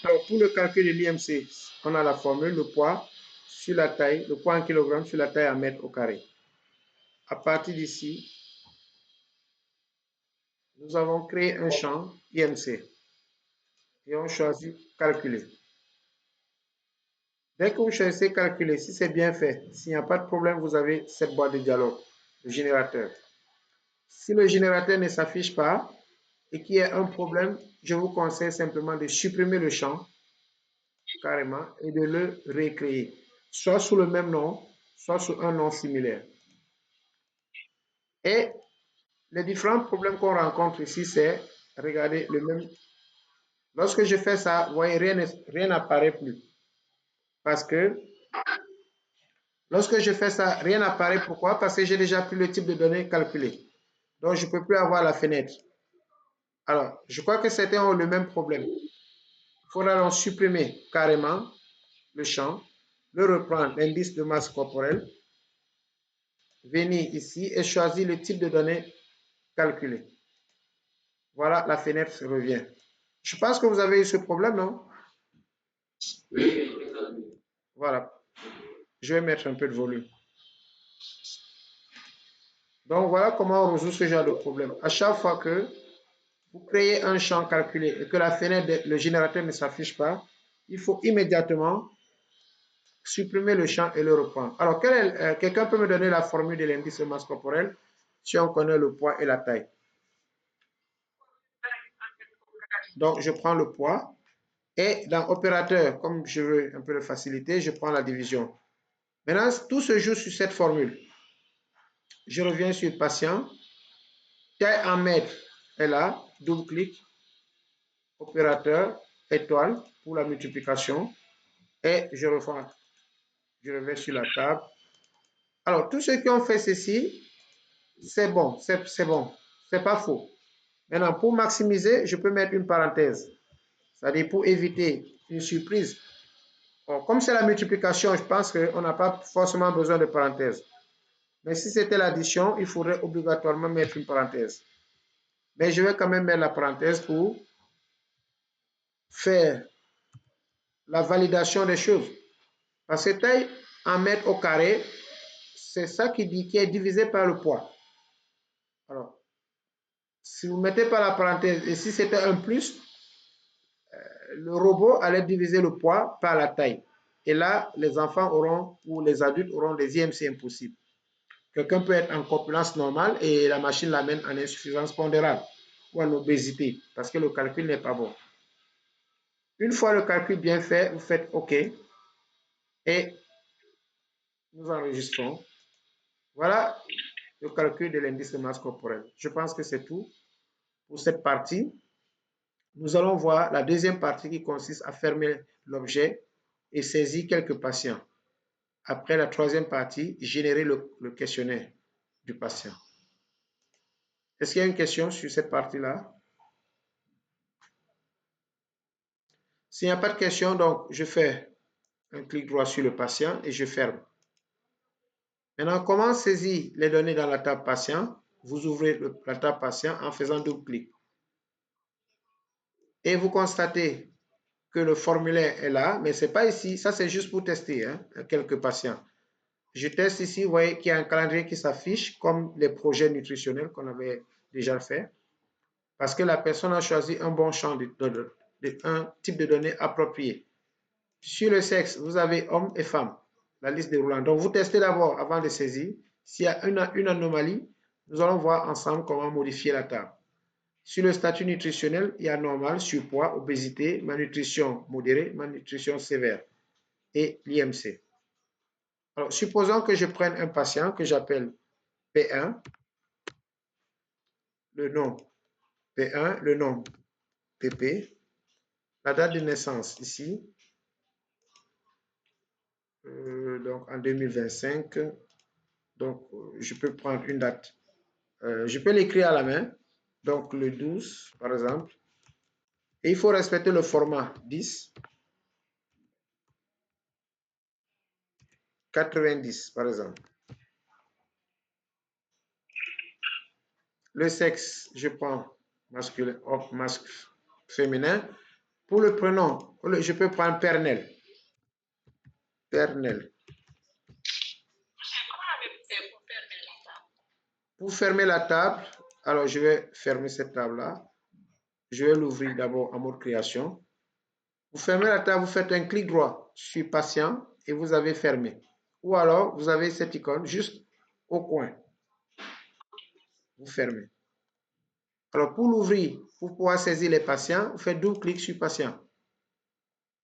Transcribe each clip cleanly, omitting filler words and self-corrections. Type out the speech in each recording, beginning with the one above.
Alors, pour le calcul de l'IMC, on a la formule, le poids sur la taille, le poids en kilogrammes sur la taille en mètres au carré. À partir d'ici, nous avons créé un champ IMC et on choisit calculer. Dès que vous choisissez calculer, si c'est bien fait, s'il n'y a pas de problème, vous avez cette boîte de dialogue, le générateur. Si le générateur ne s'affiche pas et qu'il y a un problème, je vous conseille simplement de supprimer le champ carrément et de le recréer, soit sous le même nom, soit sous un nom similaire. Et les différents problèmes qu'on rencontre ici, c'est, regardez, le même. Lorsque je fais ça, vous voyez, rien n'apparaît plus. Parce que lorsque je fais ça, rien n'apparaît. Pourquoi? Parce que j'ai déjà pris le type de données calculé. Donc, je ne peux plus avoir la fenêtre. Alors, je crois que certains ont le même problème. Il faudra donc supprimer carrément le champ, le reprendre, l'indice de masse corporelle, venir ici et choisir le type de données calculé. Voilà, la fenêtre revient. Je pense que vous avez eu ce problème, non? Voilà. Je vais mettre un peu de volume. Donc, voilà comment on résout ce genre de problème. À chaque fois que vous créez un champ calculé et que la fenêtre, le générateur ne s'affiche pas, il faut immédiatement supprimer le champ et le reprendre. Alors, quelqu'un peut me donner la formule de l'indice de masse corporelle si on connaît le poids et la taille? Donc, je prends le poids et dans opérateur, comme je veux un peu de facilité, je prends la division. Maintenant, tout se joue sur cette formule. Je reviens sur patient, taille en mètres est là, double-clic, opérateur, étoile pour la multiplication et je reviens sur la table. Alors, tous ceux qui ont fait ceci, c'est bon, c'est pas faux. Maintenant, pour maximiser, je peux mettre une parenthèse, c'est-à-dire pour éviter une surprise. Bon, comme c'est la multiplication, je pense qu'on n'a pas forcément besoin de parenthèse. Mais si c'était l'addition, il faudrait obligatoirement mettre une parenthèse. Mais je vais quand même mettre la parenthèse pour faire la validation des choses. Parce que taille en mètres au carré, c'est ça qui est divisé par le poids. Alors, si vous ne mettez pas la parenthèse, et si c'était un plus, le robot allait diviser le poids par la taille. Et là, les enfants auront, ou les adultes auront des IMC impossibles. Quelqu'un peut être en corpulence normale et la machine l'amène en insuffisance pondérale ou en obésité parce que le calcul n'est pas bon. Une fois le calcul bien fait, vous faites OK et nous enregistrons. Voilà le calcul de l'indice de masse corporelle. Je pense que c'est tout pour cette partie. Nous allons voir la deuxième partie qui consiste à fermer l'objet et saisir quelques patients. Après la troisième partie, générer le questionnaire du patient. Est-ce qu'il y a une question sur cette partie-là? S'il n'y a pas de question, donc je fais un clic droit sur le patient et je ferme. Maintenant, comment saisir les données dans la table patient? Vous ouvrez la table patient en faisant double-clic. Et vous constatez que le formulaire est là, mais ce n'est pas ici. Ça, c'est juste pour tester quelques patients. Je teste ici, vous voyez qu'il y a un calendrier qui s'affiche comme les projets nutritionnels qu'on avait déjà fait. Parce que la personne a choisi un bon champ un type de données approprié. Sur le sexe, vous avez homme et femme, la liste déroulant. Donc, vous testez d'abord avant de saisir. S'il y a une anomalie, nous allons voir ensemble comment modifier la table. Sur le statut nutritionnel, il y a normal, surpoids, obésité, malnutrition modérée, malnutrition sévère et l'IMC. Alors, supposons que je prenne un patient que j'appelle P1, le nom P1, le nom PP, la date de naissance ici, donc en 2025. Donc, je peux prendre une date. Je peux l'écrire à la main. Donc, le 12, par exemple. Et il faut respecter le format 10, 90, par exemple. Le sexe, je prends masculin, masque féminin. Pour le prénom, je peux prendre Pernel. Pernel. Pour fermer la table, alors je vais fermer cette table-là. Je vais l'ouvrir d'abord en mode création. Vous fermez la table, vous faites un clic droit sur patient et vous avez fermé. Ou alors, vous avez cette icône juste au coin. Vous fermez. Alors, pour l'ouvrir, pour pouvoir saisir les patients, vous faites double clic sur patient.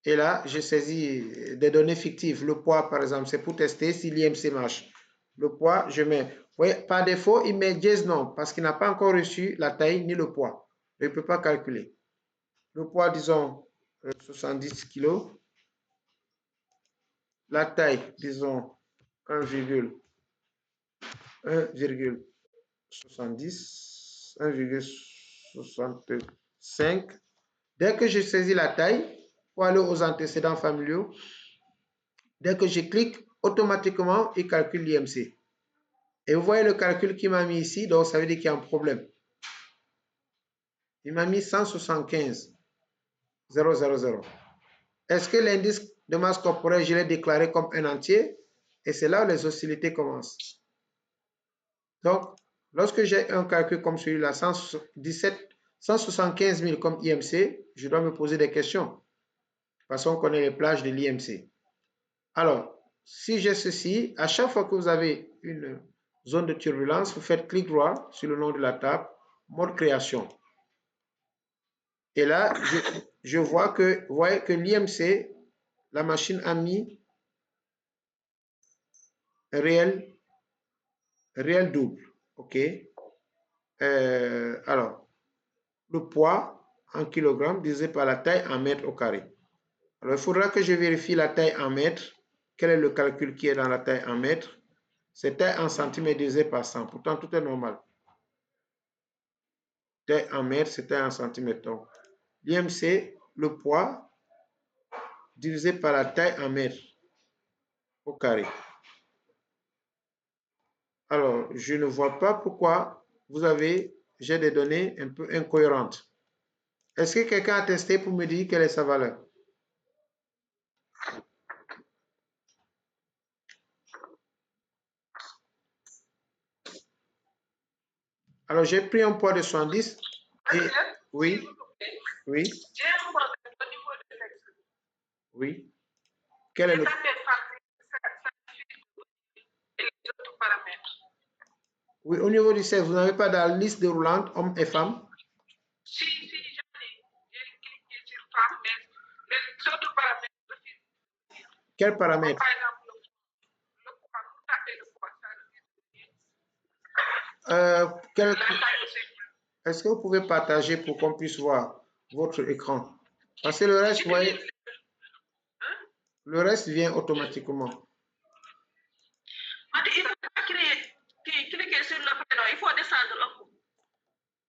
Et là, je saisis des données fictives. Le poids, par exemple, c'est pour tester si l'IMC marche. Le poids, je mets. Vous voyez, par défaut, il met dièse non parce qu'il n'a pas encore reçu la taille ni le poids. Il ne peut pas calculer. Le poids, disons, 70 kg. La taille, disons, 1,65. Dès que je saisis la taille, pour aller aux antécédents familiaux, dès que je clique, automatiquement, il calcule l'IMC. Et vous voyez le calcul qu'il m'a mis ici, donc ça veut dire qu'il y a un problème. Il m'a mis 175,000. Est-ce que l'indice de masse corporelle, je l'ai déclaré comme un entier? Et c'est là où les hostilités commencent. Donc, lorsque j'ai un calcul comme celui-là, 175 000 comme IMC, je dois me poser des questions. Parce qu'on connaît les plages de l'IMC. Alors, si j'ai ceci, à chaque fois que vous avez une zone de turbulence, vous faites clic droit sur le nom de la table, mode création. Et là, je vois que, vous voyez que l'IMC, la machine a mis réel double. OK. Alors, le poids en kilogrammes divisé par la taille en mètres au carré. Alors, il faudra que je vérifie la taille en mètres. Quel est le calcul qui est dans la taille en mètres? C'est taille en centimètres divisé par 100. Pourtant, tout est normal. Taille en mètres, c'est taille en centimètres. Donc, l'IMC, le poids divisé par la taille en mètres au carré. Alors, je ne vois pas pourquoi j'ai des données un peu incohérentes. Est-ce que quelqu'un a testé pour me dire quelle est sa valeur? Alors, j'ai pris un poids de 70 et oui, oui, oui. Quel est le... Oui, au niveau du sexe, vous n'avez pas dans la liste déroulante hommes et femmes? Si, j'en ai. J'ai cliqué sur femme, mais les autres paramètres. Quels paramètres? Par exemple, le poids, vous tapez le poids, ça revient. Est-ce que vous pouvez partager pour qu'on puisse voir votre écran? Parce que le reste, vous voyez, le reste vient automatiquement. Il ne faut pas cliquer sur le prénom, il faut descendre un peu.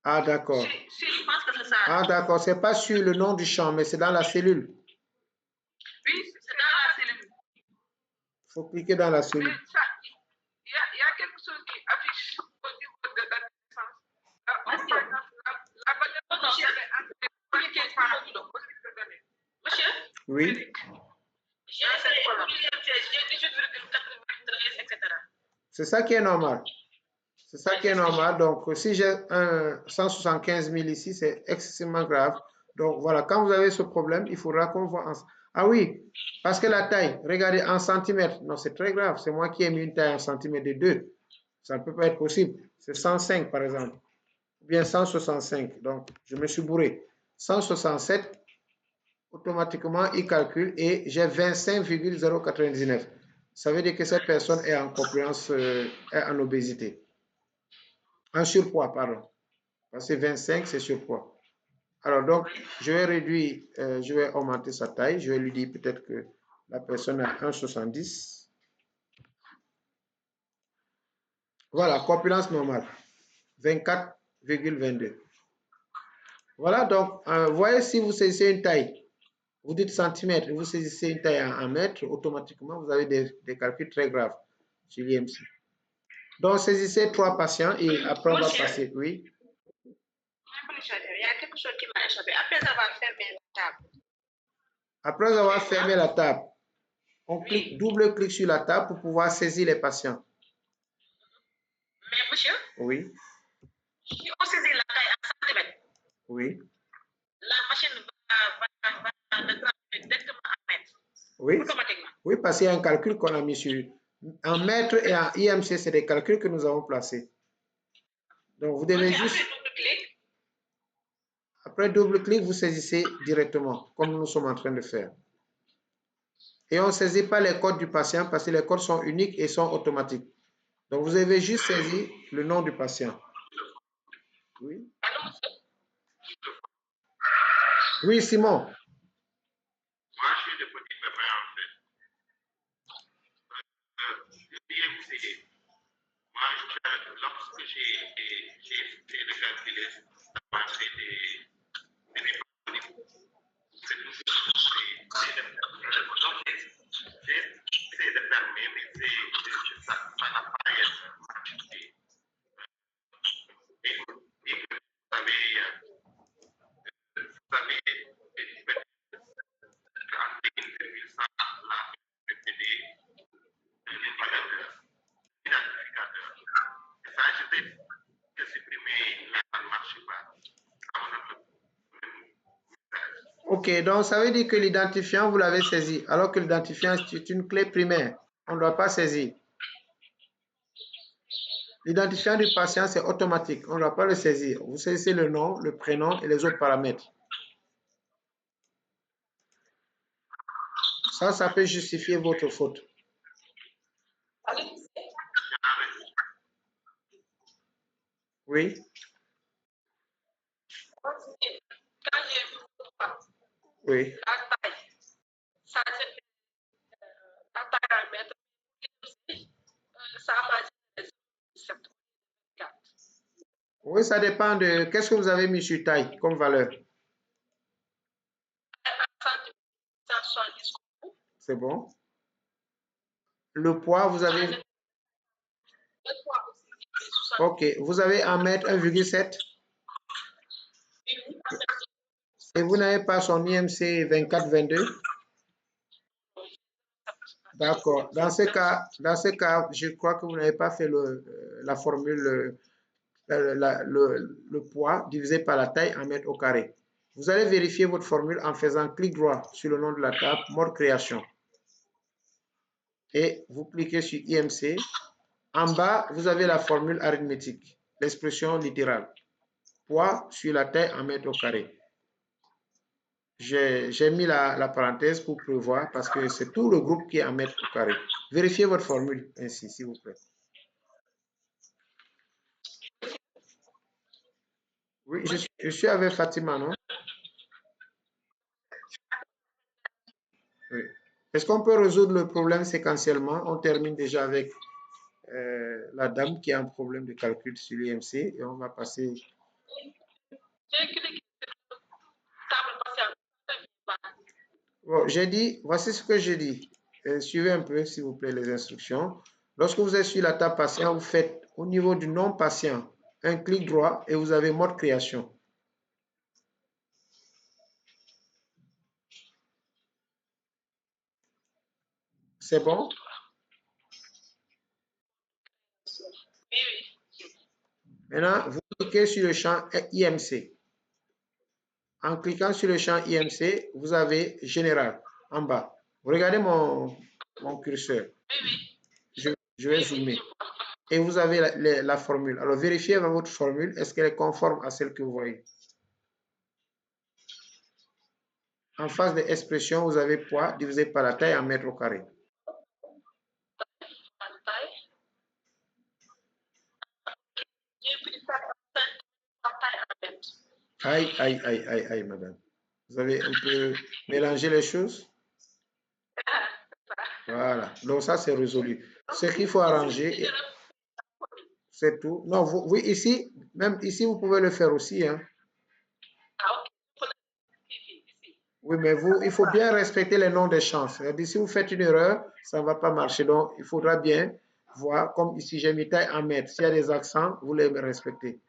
Ah, d'accord. Si, je pense que c'est ça. Ah, d'accord. Ce n'est pas sur le nom du champ, mais c'est dans la cellule. Oui, c'est dans la cellule. Il faut cliquer dans la cellule. Il y a quelque chose qui affiche au niveau de la naissance. Par exemple, la valeur de Monsieur? Oui. J'ai 18,93, etc. C'est ça qui est normal. C'est ça qui est normal. Donc, si j'ai 175 000 ici, c'est excessivement grave. Donc, voilà, quand vous avez ce problème, il faudra qu'on voit ensemble. Ah oui, parce que la taille, regardez, en centimètres. Non, c'est très grave. C'est moi qui ai mis une taille en centimètres de 2. Ça ne peut pas être possible. C'est 105, par exemple. Ou bien 165. Donc, je me suis bourré. 167, automatiquement, il calcule et j'ai 25,099. Ça veut dire que cette personne est en corpulence, est en obésité. En surpoids, pardon. Parce que 25, c'est surpoids. Alors, donc, je vais réduire, je vais augmenter sa taille. Je vais lui dire peut-être que la personne a 1,70. Voilà, corpulence normale. 24,22. Voilà, donc, voyez si vous saisissez une taille. Vous dites centimètres, vous saisissez une taille en mètres, automatiquement, vous avez des calculs très graves sur l'IMC. Donc, saisissez 3 patients et après, on va passer. Oui. Il y a quelque chose qui m'a échappé. Après avoir fermé la table, Après avoir fermé la table, on clique, double-clic sur la table pour pouvoir saisir les patients. Mais monsieur, Oui, si on saisit la taille en centimètres, oui, la machine va le traduire directement en mètres, oui. automatiquement. Oui, parce qu'il y a un calcul qu'on a mis sur en mètres et en IMC, c'est des calculs que nous avons placés. Donc, vous devez Ok, juste, après double-clic, après double-clic, vous saisissez directement, comme nous sommes en train de faire. Et on ne saisit pas les codes du patient parce que les codes sont uniques et sont automatiques. Donc, vous avez juste saisi le nom du patient. Oui. allô, monsieur? Oui, Simon. Moi, je suis de Petit Pépin, en fait. IMC, moi, lorsque j'ai essayé de calculer la marché des dépenses, c'est tout ce que j'ai essayé de faire, mais ça n'a pas marché. Et que vous avez OK, donc ça veut dire que l'identifiant, vous l'avez saisi, alors que l'identifiant, c'est une clé primaire. On ne doit pas saisir. L'identifiant du patient, c'est automatique. On ne doit pas le saisir. Vous saisissez le nom, le prénom et les autres paramètres. Ça peut justifier votre faute. Oui. Quand j'ai vu Oui. la taille, ça c'était la taille en mètres, ça m'a dit 7,4. Oui, ça dépend de qu'est-ce que vous avez mis sur taille comme valeur. C'est bon. Le poids, vous avez. OK. Vous avez en mètre 1,7. Et vous n'avez pas son IMC 2422. D'accord. Dans ce cas, je crois que vous n'avez pas fait la formule, le poids divisé par la taille en mètres au carré. Vous allez vérifier votre formule en faisant clic droit sur le nom de la table, mode création. Et vous cliquez sur IMC. En bas, vous avez la formule arithmétique, l'expression littérale. Poids sur la taille en mètres au carré. J'ai mis la parenthèse pour prévoir parce que c'est tout le groupe qui est en mètres au carré. Vérifiez votre formule ainsi, s'il vous plaît. Oui, je suis avec Fatima, non? Oui. Est-ce qu'on peut résoudre le problème séquentiellement? On termine déjà avec la dame qui a un problème de calcul sur l'IMC et on va passer. Bon, j'ai dit, voici ce que j'ai dit. Suivez un peu, s'il vous plaît, les instructions. Lorsque vous êtes sur la table patient, vous faites au niveau du nom patient un clic droit et vous avez mode création. C'est bon? Maintenant, vous cliquez sur le champ IMC. En cliquant sur le champ IMC, vous avez Général en bas. Vous regardez mon curseur. Je vais zoomer. Et vous avez la formule. Alors, vérifiez votre formule. Est-ce qu'elle est conforme à celle que vous voyez? En face de l'expression, vous avez poids divisé par la taille en mètres au carré. Aïe, aïe, aïe, aïe, aïe, madame. Vous avez un peu mélangé les choses? Voilà. Donc, ça, c'est résolu. Ce qu'il faut arranger, c'est tout. Non, oui, ici, même ici, vous pouvez le faire aussi. Hein. Oui, mais il faut bien respecter les noms des champs. Si vous faites une erreur, ça ne va pas marcher. Donc, il faudra bien voir, comme ici, j'ai mis taille en mètres. S'il y a des accents, vous les respectez.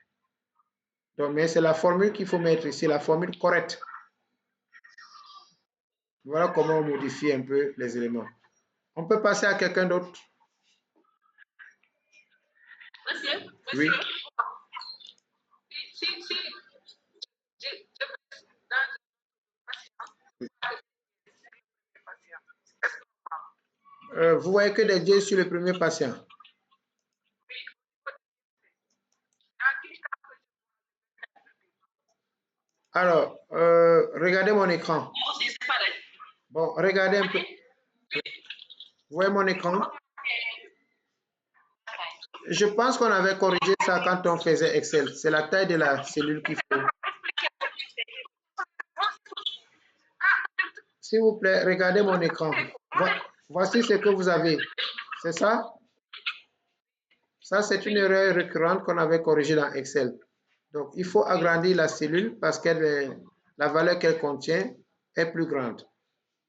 Donc, mais c'est la formule qu'il faut mettre ici, la formule correcte. Voilà comment on modifie un peu les éléments. On peut passer à quelqu'un d'autre. Monsieur, Oui. si je baisse dans le patient, Vous voyez que des dieux sur le premier patient. Alors, regardez mon écran. Bon, regardez un peu. Vous voyez mon écran? Je pense qu'on avait corrigé ça quand on faisait Excel. C'est la taille de la cellule qu'il faut. S'il vous plaît, regardez mon écran. Voici ce que vous avez. C'est ça? Ça, c'est une erreur récurrente qu'on avait corrigée dans Excel. Donc, il faut agrandir la cellule parce que la valeur qu'elle contient est plus grande.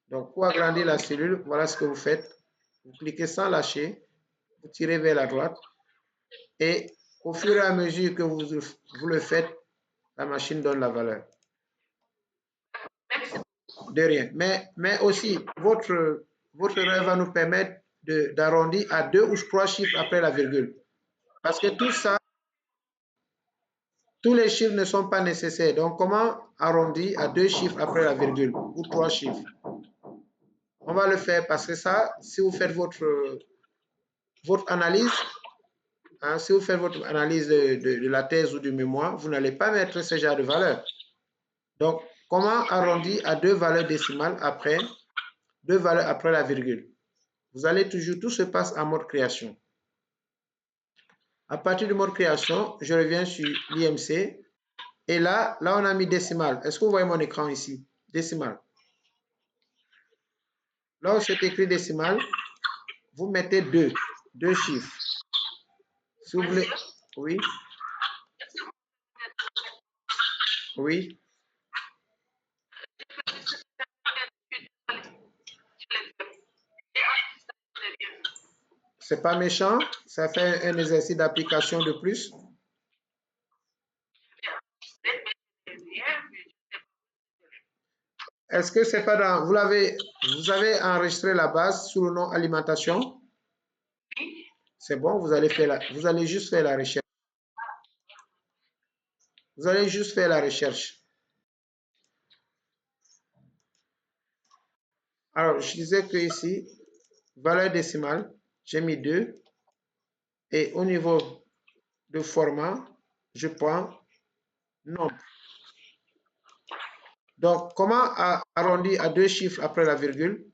Donc, pour agrandir la cellule, voilà ce que vous faites. Vous cliquez sans lâcher, vous tirez vers la droite et au fur et à mesure que vous le faites, la machine donne la valeur. De rien. Mais aussi, votre erreur va nous permettre d'arrondir à 2 ou 3 chiffres après la virgule. Parce que tout ça, tous les chiffres ne sont pas nécessaires. Donc, comment arrondir à 2 chiffres après la virgule ou 3 chiffres? On va le faire parce que ça, si vous faites votre analyse, hein, si vous faites votre analyse de la thèse ou du mémoire, vous n'allez pas mettre ce genre de valeur. Donc, comment arrondir à 2 valeurs décimales après 2 valeurs après la virgule? Vous allez toujours, tout se passe en mode création. À partir du mode création, je reviens sur l'IMC. Et là, on a mis décimal. Est-ce que vous voyez mon écran ici? Décimal. Là où c'est écrit décimal, vous mettez 2 chiffres. Si vous voulez. Oui. Oui. C'est pas méchant. Ça fait un exercice d'application de plus. Est-ce que c'est pas dans... Vous avez enregistré la base sous le nom alimentation? C'est bon, vous allez juste faire la recherche. Vous allez juste faire la recherche. Alors, je disais que ici, valeur décimale, j'ai mis 2. Et au niveau de format, je prends nombre. Donc, comment arrondir à 2 chiffres après la virgule?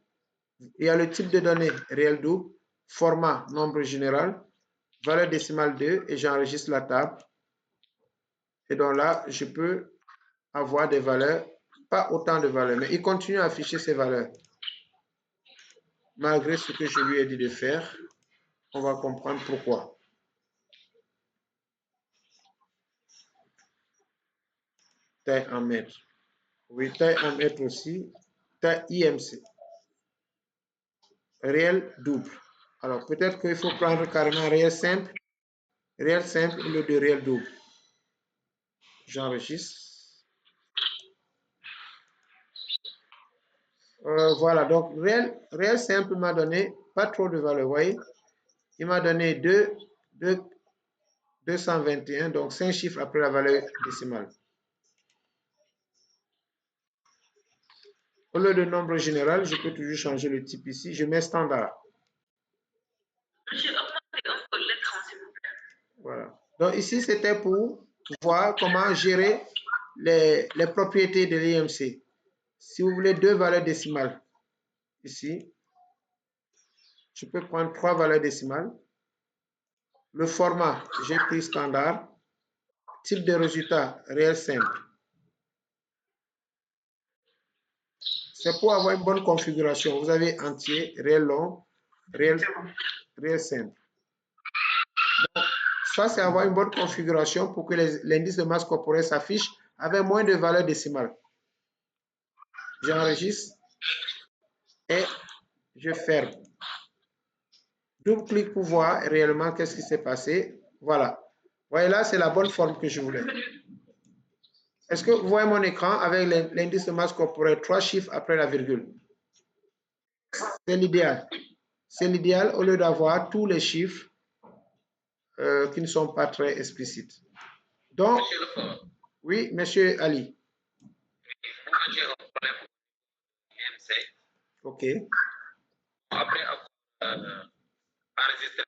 Il y a le type de données réel double, format nombre général, valeur décimale 2 et j'enregistre la table. Et donc là, je peux avoir des valeurs, pas autant de valeurs, mais il continue à afficher ces valeurs. Malgré ce que je lui ai dit de faire, on va comprendre pourquoi. Taille en mètres. Oui, taille en mètres aussi. Taille IMC. Réel double. Alors, peut-être qu'il faut prendre carrément réel simple au lieu de réel double. J'enregistre. Voilà, donc réel simple m'a donné pas trop de valeur, vous voyez. Il m'a donné 221, donc 5 chiffres après la valeur décimale. Au lieu de nombre général, je peux toujours changer le type ici. Je mets standard. Voilà. Donc ici, c'était pour voir comment gérer les propriétés de l'IMC. Si vous voulez 2 valeurs décimales, ici, je peux prendre 3 valeurs décimales. Le format, j'ai pris standard. Type de résultat, réel simple. C'est pour avoir une bonne configuration. Vous avez entier, réel long, réel simple. Donc, ça, c'est avoir une bonne configuration pour que l'indice de masse corporelle s'affiche avec moins de valeurs décimales. J'enregistre et je ferme. Double-clic pour voir réellement qu'est-ce qui s'est passé. Voilà. Voyez là, c'est la bonne forme que je voulais. Est-ce que vous voyez mon écran avec l'indice de masse corporelle, 3 chiffres après la virgule? C'est l'idéal. C'est l'idéal au lieu d'avoir tous les chiffres qui ne sont pas très explicites. Donc, Monsieur le fort, oui, monsieur Ali. moi j'ai un problème IMC. OK. Après avoir enregistré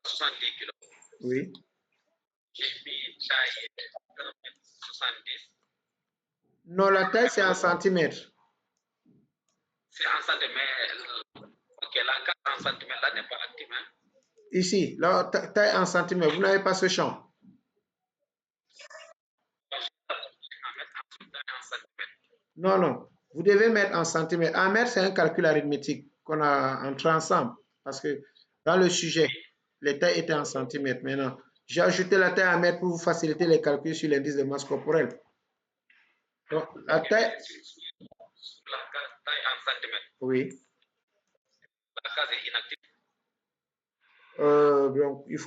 70 kilos, Oui. j'ai mis taille 1m70. Non, la taille, c'est en centimètres. C'est en centimètres. Ok, la carte en centimètres là n'est pas active. Hein? Ici, la taille en centimètres. Vous n'avez pas ce champ. Non, non. Vous devez mettre en centimètres. En mètres, c'est un calcul arithmétique qu'on a entré ensemble. Parce que dans le sujet, les tailles étaient en centimètres. Maintenant, j'ai ajouté la taille en mètres pour vous faciliter les calculs sur l'indice de masse corporelle. Donc, la taille. La taille en centimètres. Oui. La case est inactive. Donc, il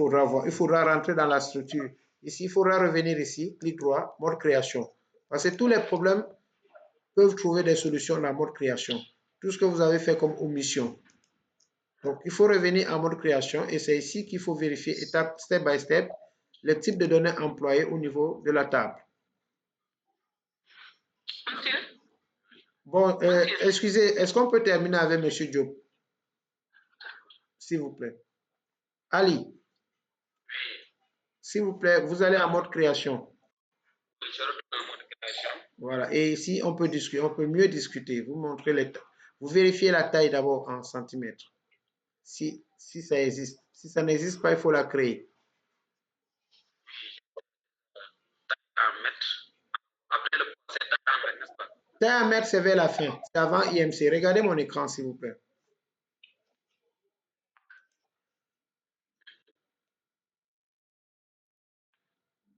faudra rentrer dans la structure. Ici, il faudra revenir ici, clic droit, mode création. Parce que tous les problèmes peuvent trouver des solutions dans mode création. Tout ce que vous avez fait comme omission. Donc, il faut revenir en mode création et c'est ici qu'il faut vérifier étape, step by step, le type de données employées au niveau de la table. Monsieur, Bon, excusez, est-ce qu'on peut terminer avec M. Diop? S'il vous plaît. Ali, s'il vous plaît, vous allez en mode création. Je retourne en mode création. Voilà, et ici, on peut discuter, on peut mieux discuter. Vous montrez les tailles. Vous vérifiez la taille d'abord en centimètres. Si ça existe. Si ça n'existe pas, il faut la créer. Taille en mètres. Après le poids, c'est taille en mètres, n'est-ce pas? Taille en mètres, c'est vers la fin. C'est avant IMC. Regardez mon écran, s'il vous plaît.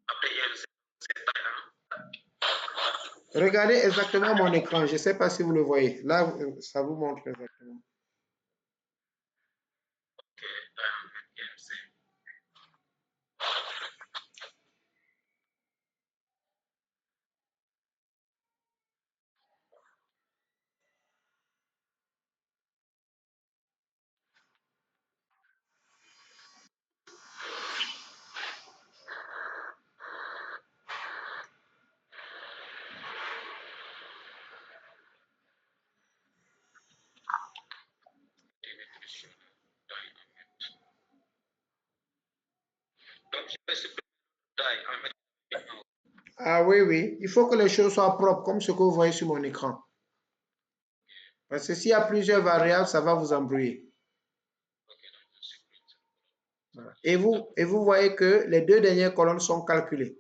Après IMC, c'est taille en. Regardez exactement mon écran. Je ne sais pas si vous le voyez. Là, ça vous montre exactement. Ok, taille en mètres IMC. Définition de taille en mètres. Donc, je vais supprimer taille en mètres. Ah oui, oui. Il faut que les choses soient propres, comme ce que vous voyez sur mon écran. Parce que s'il y a plusieurs variables, ça va vous embrouiller. Voilà. Et vous voyez que les deux dernières colonnes sont calculées.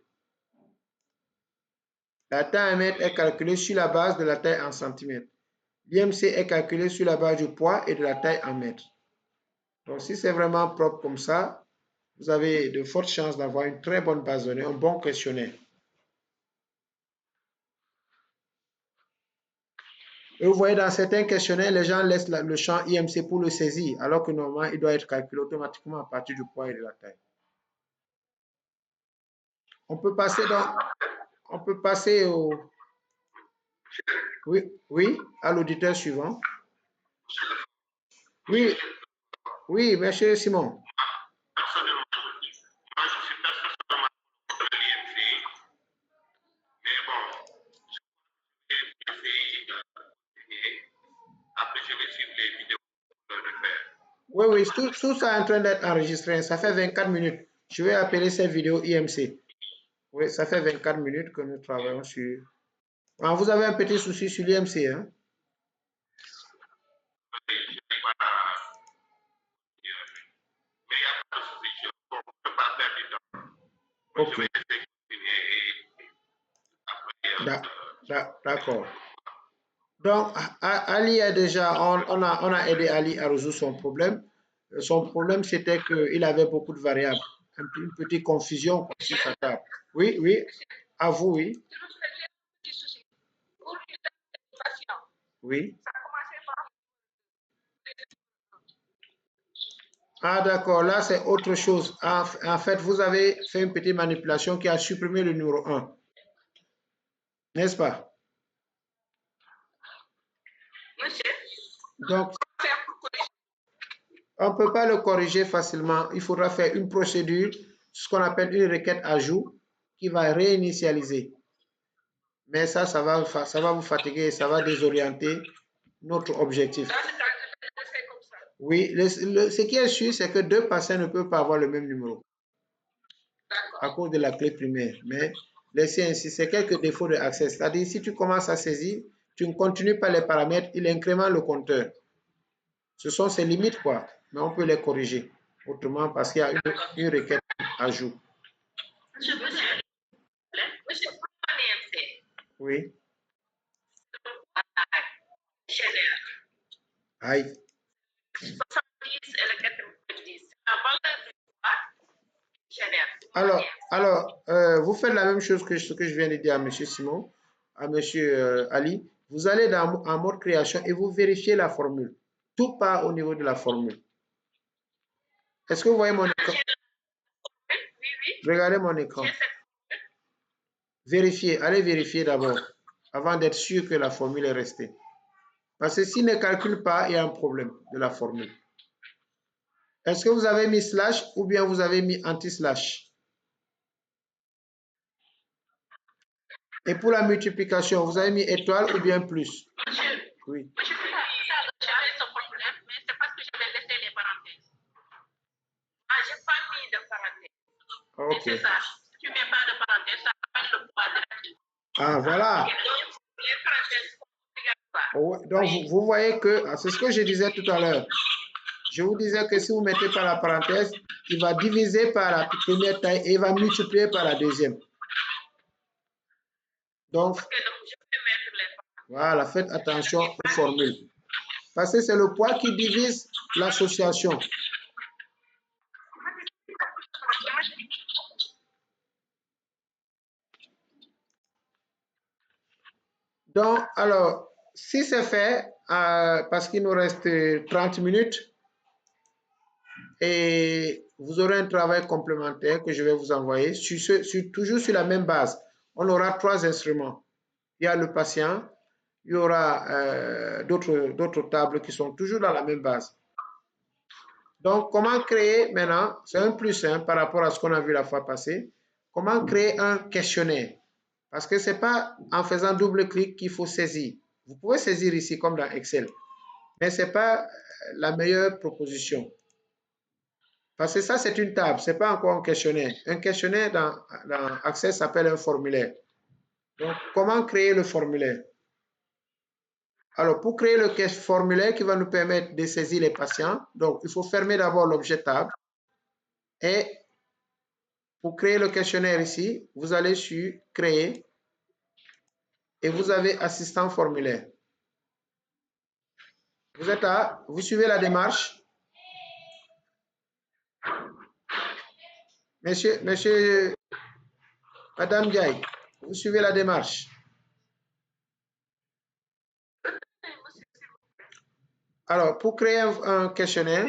La taille en mètres est calculée sur la base de la taille en centimètres. L'IMC est calculé sur la base du poids et de la taille en mètres. Donc, si c'est vraiment propre comme ça, vous avez de fortes chances d'avoir une très bonne base de données, un bon questionnaire. Et vous voyez, dans certains questionnaires, les gens laissent le champ IMC pour le saisir, alors que normalement, il doit être calculé automatiquement à partir du poids et de la taille. On peut passer au... Oui, à l'auditeur suivant. Oui, oui, monsieur Simon. Personnellement, moi je suis personnellement contre l'IMC, mais bon, je vais essayer de continuer. Après, je vais suivre les vidéos pour le refaire. Oui, oui, tout ça est en train d'être enregistré. Ça fait 24 minutes. Je vais appeler cette vidéo IMC. Oui, ça fait 24 minutes que nous travaillons sur... Ah, vous avez un petit souci sur l'IMC, hein? Oui, je n'ai pas... Mais il n'y a pas de souci, on ne peut pas perdre du temps. Ok, Je vais essayer de continuer et après... d'accord. Donc, Ali a déjà, on a aidé Ali à résoudre son problème. Son problème, c'était qu'il avait beaucoup de variables. Une petite confusion sur sa table. Oui, oui, à vous, oui. s'il vous plaît, j'ai un petit souci. Pour l'identification, Oui. ça a commencé par... Ah, d'accord, là, c'est autre chose. En fait, vous avez fait une petite manipulation qui a supprimé le numéro 1. N'est-ce pas? Monsieur, Donc, comment faire pour On ne peut pas le corriger facilement. Il faudra faire une procédure, ce qu'on appelle une requête ajout, qui va réinitialiser. Mais ça va vous fatiguer, ça va désorienter notre objectif. Oui, ce qui est sûr, c'est que deux patients ne peuvent pas avoir le même numéro à cause de la clé primaire. Mais laissez ainsi, c'est quelques défauts de accès. C'est-à-dire, si tu commences à saisir, tu ne continues pas les paramètres, il incrémente le compteur. Ce sont ses limites, quoi. Mais on peut les corriger autrement parce qu'il y a une requête ajout. Oui. Aïe. Alors, vous faites la même chose que ce que je viens de dire à M. Simon, à M. Ali. Vous allez en mode création et vous vérifiez la formule. Tout part au niveau de la formule. Est-ce que vous voyez mon écran? Regardez mon écran. Vérifiez, allez vérifier d'abord, avant d'être sûr que la formule est restée. Parce que s'il ne calcule pas, il y a un problème de la formule. Est-ce que vous avez mis slash ou bien vous avez mis anti-slash? Et pour la multiplication, vous avez mis étoile ou bien plus? Oui. Ok. Ah, voilà. Donc, vous voyez que, c'est ce que je disais tout à l'heure. Je vous disais que si vous mettez par la parenthèse, il va diviser par la première taille et il va multiplier par la deuxième. Donc, voilà, faites attention aux formules. Parce que c'est le poids qui divise l'association. Donc, alors, si c'est fait, parce qu'il nous reste 30 minutes, et vous aurez un travail complémentaire que je vais vous envoyer, toujours sur la même base. On aura 3 instruments. Il y a le patient, il y aura d'autres tables qui sont toujours dans la même base. Donc, comment créer maintenant, c'est un plus par rapport à ce qu'on a vu la fois passée, comment créer un questionnaire? Parce que ce n'est pas en faisant double-clic qu'il faut saisir. Vous pouvez saisir ici comme dans Excel, mais ce n'est pas la meilleure proposition. Parce que ça, c'est une table, ce n'est pas encore un questionnaire. Un questionnaire dans Access s'appelle un formulaire. Donc, comment créer le formulaire? Alors, pour créer le formulaire qui va nous permettre de saisir les patients, donc il faut fermer d'abord l'objet table. Et pour créer le questionnaire ici, vous allez sur Créer et vous avez Assistant formulaire. Vous suivez la démarche? Madame Diaye, vous suivez la démarche? Alors, pour créer un questionnaire,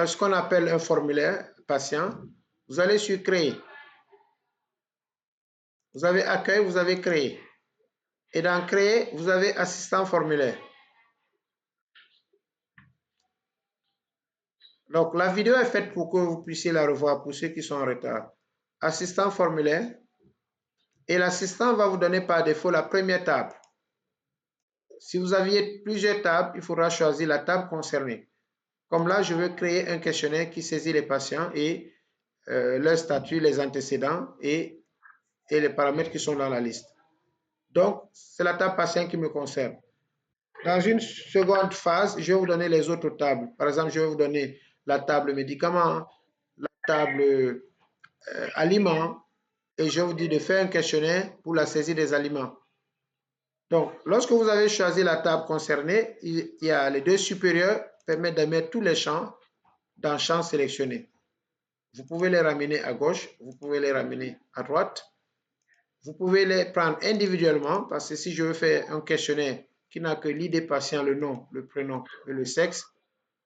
ce qu'on appelle un formulaire patient, vous allez sur Créer. Vous avez Accueil, vous avez Créer. Et dans Créer, vous avez Assistant formulaire. Donc, la vidéo est faite pour que vous puissiez la revoir pour ceux qui sont en retard. Assistant formulaire. Et l'assistant va vous donner par défaut la première table. Si vous aviez plusieurs tables, il faudra choisir la table concernée. Comme là, je veux créer un questionnaire qui saisit les patients et leur statut, les antécédents et les paramètres qui sont dans la liste. Donc, c'est la table patient qui me concerne. Dans une seconde phase, je vais vous donner les autres tables. Par exemple, je vais vous donner la table médicaments, la table aliments, et je vous dis de faire un questionnaire pour la saisie des aliments. Donc, lorsque vous avez choisi la table concernée, il y a les deux supérieurs qui permettent de mettre tous les champs dans le champ sélectionné. Vous pouvez les ramener à gauche, vous pouvez les ramener à droite. Vous pouvez les prendre individuellement parce que si je veux faire un questionnaire qui n'a que l'idée patient, le nom, le prénom et le sexe,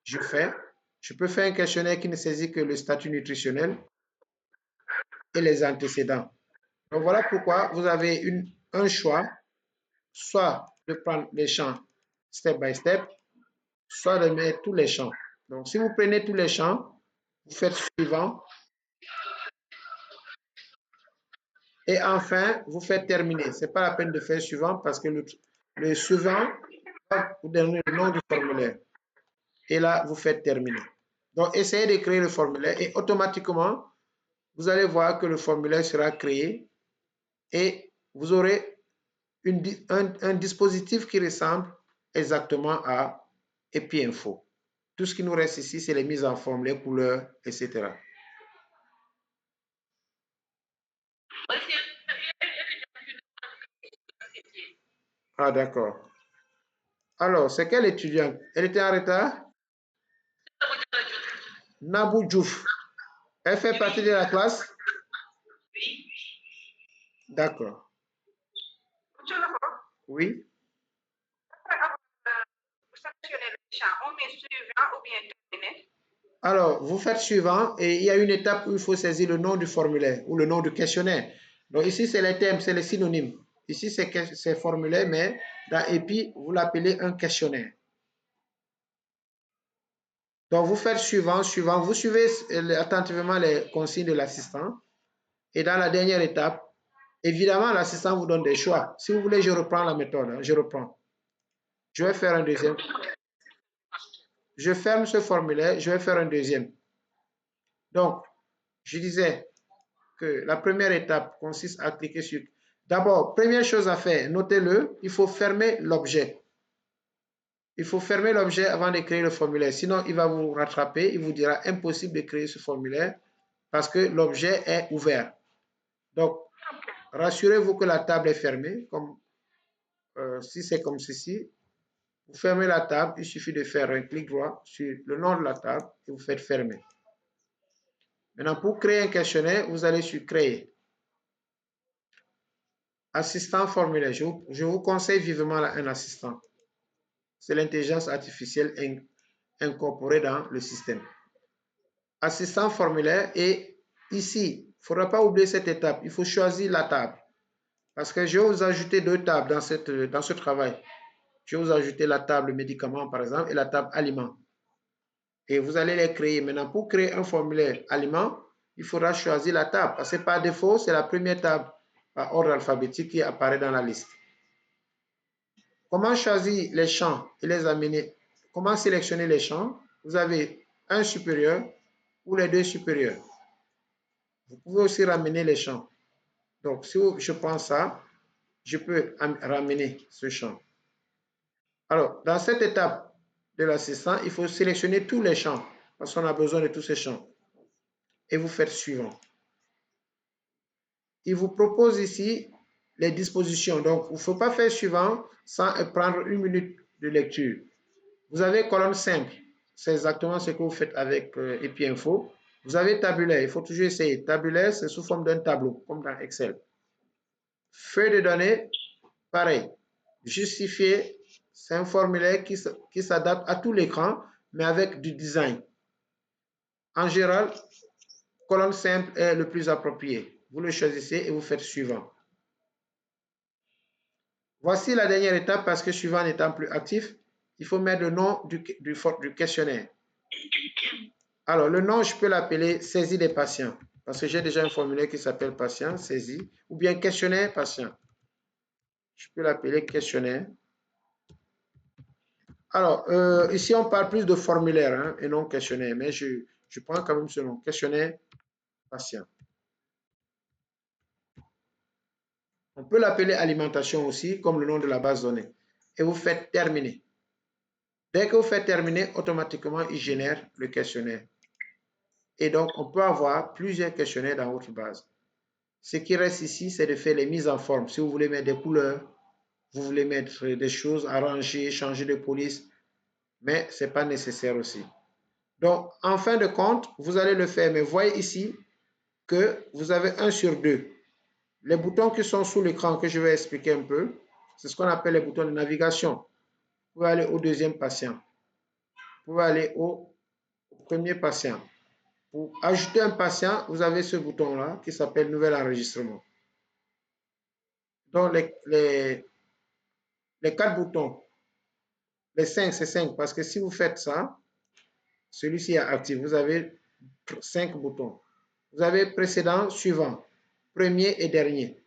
je peux faire un questionnaire qui ne saisit que le statut nutritionnel et les antécédents. Donc voilà pourquoi vous avez un choix, soit de prendre les champs step by step, soit de mettre tous les champs Donc, si vous prenez tous les champs, vous faites suivant. Et enfin, vous faites terminer. Ce n'est pas la peine de faire suivant parce que le suivant va vous donner le nom du formulaire. Et là, vous faites terminer. Donc, essayez de créer le formulaire et automatiquement, vous allez voir que le formulaire sera créé et vous aurez un dispositif qui ressemble exactement à EpiInfo. Tout ce qui nous reste ici, c'est les mises en forme, les couleurs, etc. Ah, d'accord. Alors, c'est quelle étudiante? Elle était en retard? Nabou Diouf. Elle fait partie de la classe? D'accord. Oui. On met suivant ou bien terminé. Alors, vous faites suivant et il y a une étape où il faut saisir le nom du formulaire ou le nom du questionnaire. Donc ici, c'est les termes, c'est les synonymes. Ici, c'est formulaire, mais dans EPI, vous l'appelez un questionnaire. Donc, vous faites suivant, suivant. Vous suivez attentivement les consignes de l'assistant. Et dans la dernière étape, évidemment, l'assistant vous donne des choix. Si vous voulez, je reprends la méthode. Hein, je reprends. Je vais faire un deuxième. Je ferme ce formulaire. Je vais faire un deuxième. Donc, je disais que la première étape consiste à cliquer sur... D'abord, première chose à faire, notez-le, il faut fermer l'objet. Il faut fermer l'objet avant de créer le formulaire. Sinon, il va vous rattraper. Il vous dira impossible de créer ce formulaire parce que l'objet est ouvert. Donc, rassurez-vous que la table est fermée. Comme, si c'est comme ceci, vous fermez la table. Il suffit de faire un clic droit sur le nom de la table et vous faites fermer. Maintenant, pour créer un questionnaire, vous allez sur Créer. Assistant formulaire. Je vous conseille vivement un assistant. C'est l'intelligence artificielle incorporée dans le système. Assistant formulaire et ici, il ne faudra pas oublier cette étape. Il faut choisir la table. Parce que je vais vous ajouter deux tables dans ce travail. Je vais vous ajouter la table médicaments, par exemple, et la table aliments. Et vous allez les créer. Maintenant, pour créer un formulaire aliments, il faudra choisir la table. Parce que par défaut, c'est la première table par ordre alphabétique qui apparaît dans la liste. Comment choisir les champs et les amener? Comment sélectionner les champs? Vous avez un supérieur ou les deux supérieurs. Vous pouvez aussi ramener les champs. Donc, si je prends ça, je peux ramener ce champ. Alors, dans cette étape de l'assistant, il faut sélectionner tous les champs parce qu'on a besoin de tous ces champs. Et vous faites suivant. Il vous propose ici les dispositions. Donc, il ne faut pas faire suivant sans prendre une minute de lecture. Vous avez colonne simple. C'est exactement ce que vous faites avec EpiInfo. Vous avez tabulaire. Il faut toujours essayer. Tabulaire, c'est sous forme d'un tableau, comme dans Excel. Feuille de données, pareil. Justifier, c'est un formulaire qui s'adapte à tout l'écran, mais avec du design. En général, colonne simple est le plus approprié. Vous le choisissez et vous faites suivant. Voici la dernière étape parce que suivant n'étant plus actif, il faut mettre le nom du questionnaire. Alors, le nom, je peux l'appeler saisie des patients parce que j'ai déjà un formulaire qui s'appelle patient, saisie, ou bien questionnaire patient. Je peux l'appeler questionnaire. Alors, ici, on parle plus de formulaire hein, et non questionnaire, mais je prends quand même ce nom, questionnaire patient. On peut l'appeler alimentation aussi, comme le nom de la base donnée. Et vous faites terminer. Dès que vous faites terminer, automatiquement, il génère le questionnaire. Et donc, on peut avoir plusieurs questionnaires dans votre base. Ce qui reste ici, c'est de faire les mises en forme. Si vous voulez mettre des couleurs, vous voulez mettre des choses, arranger, changer de police, mais ce n'est pas nécessaire aussi. Donc, en fin de compte, vous allez le faire, mais voyez ici que vous avez 1 sur 2. Les boutons qui sont sous l'écran, que je vais expliquer un peu, c'est ce qu'on appelle les boutons de navigation. Vous pouvez aller au deuxième patient. Vous pouvez aller au premier patient. Pour ajouter un patient, vous avez ce bouton-là qui s'appelle Nouvel enregistrement. Donc, les 4 boutons, les 5, c'est 5, parce que si vous faites ça, Celui-ci est actif. Vous avez 5 boutons. Vous avez précédent, suivant, premier et dernier.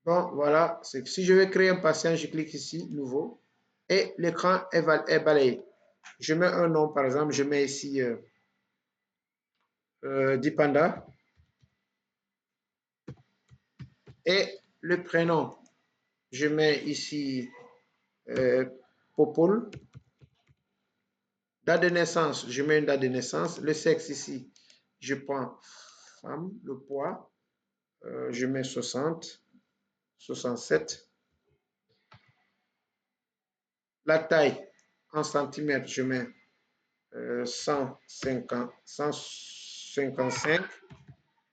Bon, voilà. Si je veux créer un patient, je clique ici, nouveau, et l'écran est balayé. Je mets un nom, par exemple, je mets ici Dipanda. Et le prénom, je mets ici Popol. Date de naissance, je mets une date de naissance. Le sexe ici, je prends femme. Le poids, je mets 60, 67. La taille en centimètres, je mets 155.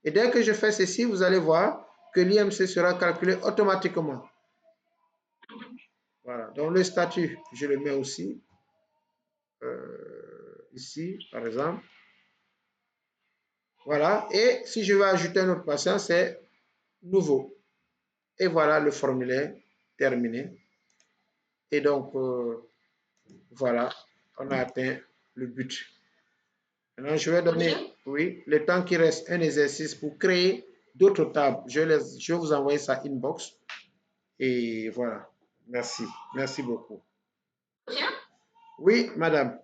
Et dès que je fais ceci, vous allez voir que l'IMC sera calculé automatiquement. Voilà. Donc le statut, je le mets aussi. Ici, par exemple. Voilà. Et si je veux ajouter un autre patient, c'est nouveau. Et voilà le formulaire terminé. Et donc, voilà, on a atteint le but. Maintenant, je vais donner, oui, le temps qui reste un exercice pour créer d'autres tables. Je vais vous envoyer ça inbox. Et voilà. Merci. Merci beaucoup. Oui, madame.